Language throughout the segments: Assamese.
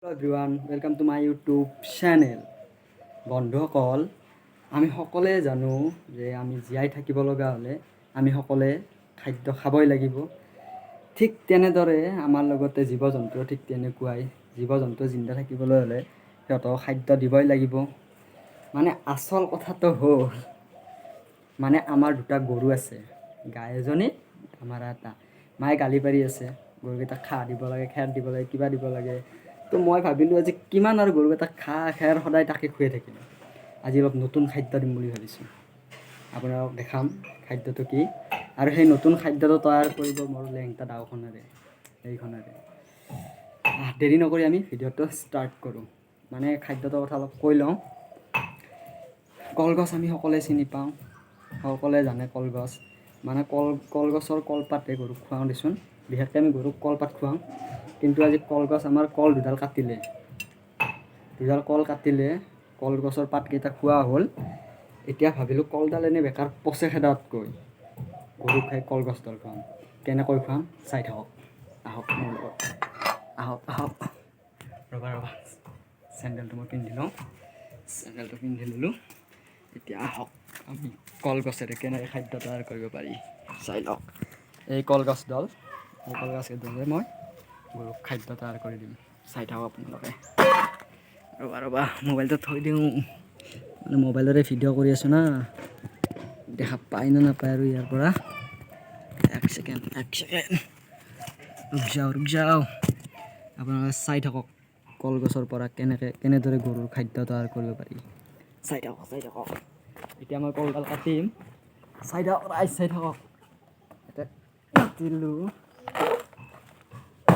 Hello everyone, welcome to my YouTube channel. বন্ধুসকল, আমি সকলোৱে জানো যে আমি জীয়াই থাকিব লগা হ'লে আমি সকলোৱে খাদ্য খাবই লাগিব। ঠিক তেনেদৰে আমাৰ লগতে জীৱ-জন্তু ঠিক তেনেকুৱাই জীৱ-জন্তু জিন্দা থাকিবলৈ হ'লে সিহঁতক খাদ্য দিবই লাগিব। মানে আচল কথাটো হ'ল মানে আমাৰ দুটা গৰু আছে, গাই এজনী আমাৰ এটা। মায়ে গালি পাৰি আছে, গৰুকেইটাক খাহ দিব লাগে, খেৰ দিব লাগে, কিবা দিব লাগে। তো মই ভাবিলোঁ আজি কিমান আৰু গৰুকেইটাক খাহ খেৰ সদায় তাকে খুৱাই থাকিম। আজি অলপ নতুন খাদ্য দিম বুলি ভাবিছোঁ। আপোনালোকক দেখাম খাদ্যটো কি, আৰু সেই নতুন খাদ্যটো তৈয়াৰ কৰিব মোৰ লেংটা দাওখনেৰে এইখনেৰে। দেৰি নকৰি আমি ভিডিঅ'টো ষ্টাৰ্ট কৰোঁ। মানে খাদ্যটোৰ কথা অলপ কৈ লওঁ। কলগছ আমি সকলোৱে চিনি পাওঁ, সকলোৱে জানে কলগছ মানে কলগছৰ কলপাতে গৰুক খুৱাওঁ দেচোন। বিশেষকৈ আমি গৰুক কলপাত খুৱাওঁ, কিন্তু আজি কলগছ আমাৰ কল দুডাল কাটিলে, কলগছৰ পাতকেইটা খোৱা হ'ল। এতিয়া ভাবিলোঁ কলডাল এনেই বেকাৰ পচে খেদাতকৈ গৰুক খাই কলগছডাল খুৱাম। কেনেকৈ খুৱাম চাই থাকক, আহক মোৰ লগত, আহক। ৰ'বা চেণ্ডেলটো মই পিন্ধি লওঁ, চেণ্ডেলটো পিন্ধি ল'লোঁ। এতিয়া আহক আমি কলগছেৰে কেনেকৈ খাদ্য তৈয়াৰ কৰিব পাৰি চাই লওক। এই কলগছডাল মই গৰুক খাদ্য তৈয়াৰ কৰি দিম, চাই থাকক আপোনালোকে। ৰ'বা মোবাইলটো থৈ দিওঁ, মানে মোবাইলৰে ভিডিঅ' কৰি আছোঁ না, দেখা পায় নে নাপায় আৰু ইয়াৰ পৰা। এক ছেকেণ্ড ৰুক যাওঁ। আপোনালোকে চাই থাকক কলগছৰ পৰা কেনেদৰে গৰুৰ খাদ্য তৈয়াৰ কৰিব পাৰি। চাই থাকক। এতিয়া মই কলডাল কাটিম, চাই থাকক। এতিয়া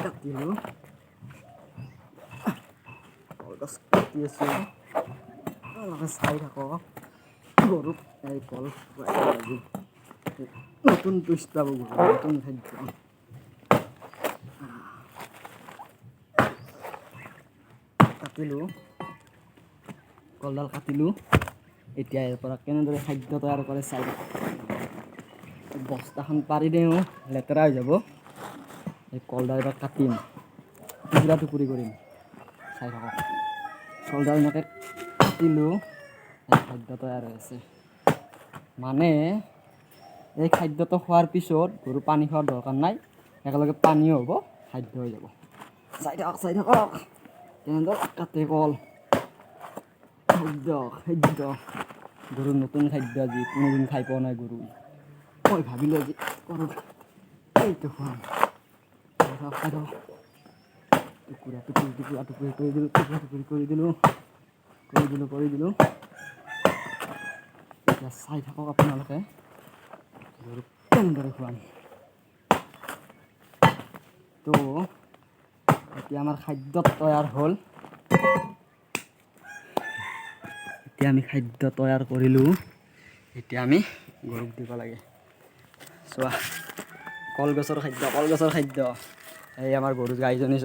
কাটিলোঁ, কলগছ কাটি আছোঁ, চাই থাকক। গৰুক এই কল নতুন টুইষ্ট পাব, নতুন খাদ্য। কলডাল কাটিলোঁ। এতিয়া ইয়াৰ পৰা কেনেদৰে খাদ্য তৈয়াৰ কৰে চাই থাকক। বস্তাখন পাৰি দিওঁ, লেতেৰা হৈ যাব। এই কলডাল এবাৰ কাটিম, টুকুৰি কৰিম, চাই থাকক। কলডাল এনেকৈ কাটিলোঁ, খাদ্য তৈয়াৰ হৈ আছে। মানে এই খাদ্যটো খোৱাৰ পিছত গৰু পানী খোৱাৰ দৰকাৰ নাই, একেলগে পানীও হ'ব, খাদ্য হৈ যাব। চাই থাকক কেনেদৰে কাটে কল। খাদ্য গৰুৰ নতুন খাদ্য, আজি কোনোদিন খাই পোৱা নাই গৰু। মই ভাবিলোঁ আজি গৰুক এইটো খুৱাম। টুকুৰা কৰি দিলোঁ। এতিয়া চাই থাকক আপোনালোকে গৰুক কেনেদৰে খুৱাম। তো এতিয়া আমাৰ খাদ্য তৈয়াৰ হ'ল। এতিয়া আমি খাদ্য তৈয়াৰ কৰিলোঁ, এতিয়া আমি গৰুক দিব লাগে। চোৱা কলগছৰ খাদ্য। এই আমাৰ গৰু গাইজনী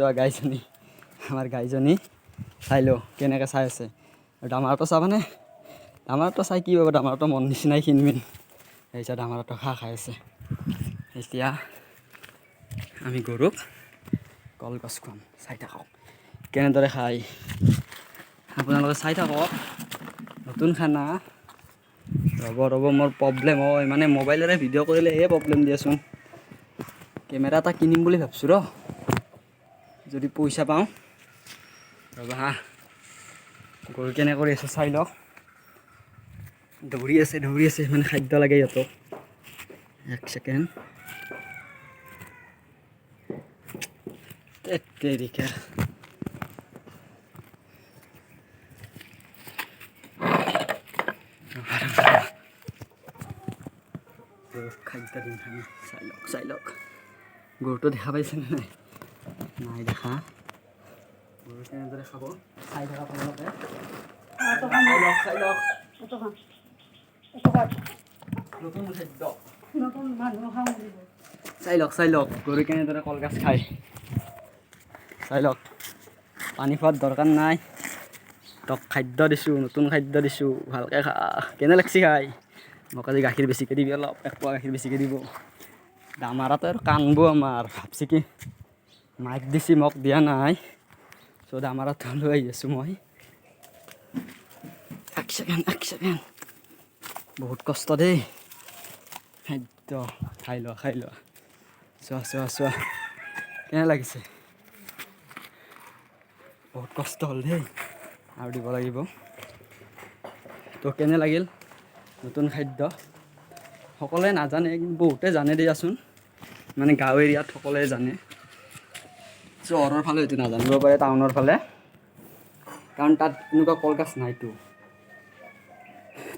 আমাৰ গাইজনী চাই লওঁ কেনেকৈ চাই আছে। আৰু দামাৰটো চাবানে? দামাৰটো চাই কি পাব, দামাৰটো মন নিচিনাই ক্ষীণমিন। তাৰপিছত দামাৰটো খাই আছে। এতিয়া আমি গৰুক কলগছ খুৱাম, চাই থাকক কেনেদৰে খায়। আপোনালোকে চাই থাকক, নতুন খানা। ৰ'ব মোৰ প্ৰব্লেম হয়, মানে মোবাইলেৰে ভিডিঅ' কৰিলে এই প্ৰব্লেম দিয়াচোন। কেমেৰা এটা কিনিম বুলি ভাবিছোঁ যদি পইচা পাওঁ। ৰ'বা গৰু কেনে কৰি আছে চাই লওক। দৌৰি আছে, মানে খাদ্য লাগে সিহঁতক। এক ছেকেণ্ড। তেৰিকা খাদ্য দিম আমি, চাই লওক। গৰুটো দেখা পাইছেনে নাই দেখা। গৰু কেনেদৰে খাব চাই থাকক আপোনালোকে। নতুন খাদ্য চাই লওক গৰু কেনেদৰে কলগছ খায়। চাই লওক, পানী খোৱাৰ দৰকাৰ নাই, তক খাদ্য দিছোঁ, নতুন খাদ্য দিছোঁ, ভালকৈ খা। কেনে লাগছি খাই? মোক আজি গাখীৰ বেছিকৈ দিবি, অলপ 1 পোৱা গাখীৰ বেছিকৈ দিব। দামাৰাটো আৰু কান্দব আমাৰ, ভাবছি কি মাইক দিছি মোক দিয়া নাই। চ' দামাৰাটো লৈ আহি আছোঁ মই। এক ছেকেণ্ড বহুত কষ্ট দেই খাদ্য। খাই লোৱা চোৱা কেনে লাগিছে? বহুত কষ্ট হ'ল দেই, আৰু দিব লাগিব। তো কেনে লাগিল নতুন খাদ্য? সকলোৱে নাজানে কিন্তু বহুতে জানে দিয়াচোন, মানে গাঁও এৰিয়াত সকলোৱে জানে। চহৰৰ ফালে হয়তো নাজানিব পাৰে, টাউনৰ ফালে, কাৰণ তাত এনেকুৱা কলগছ নাইতো।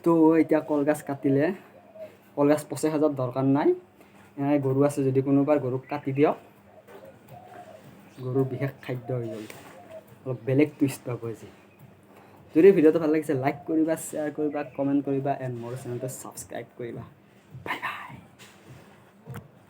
তো এতিয়া কলগছ কাটিলে, কলগছ পচি সাজাৰ দৰকাৰ নাই। গৰু আছে যদি কোনোবাৰ গৰুক কাটি দিয়ক, গৰুৰ বিশেষ খাদ্য হৈ গ'ল। অলপ বেলেগ টুইষ্ট পাব আজি। যদি ভিডিঅ'টো ভাল লাগিছে লাইক কৰিবা, শ্বেয়াৰ কৰিবা, কমেণ্ট কৰিবা এণ্ড মোৰ চেনেলটো ছাবস্ক্ৰাইব কৰিবা। Bye bye.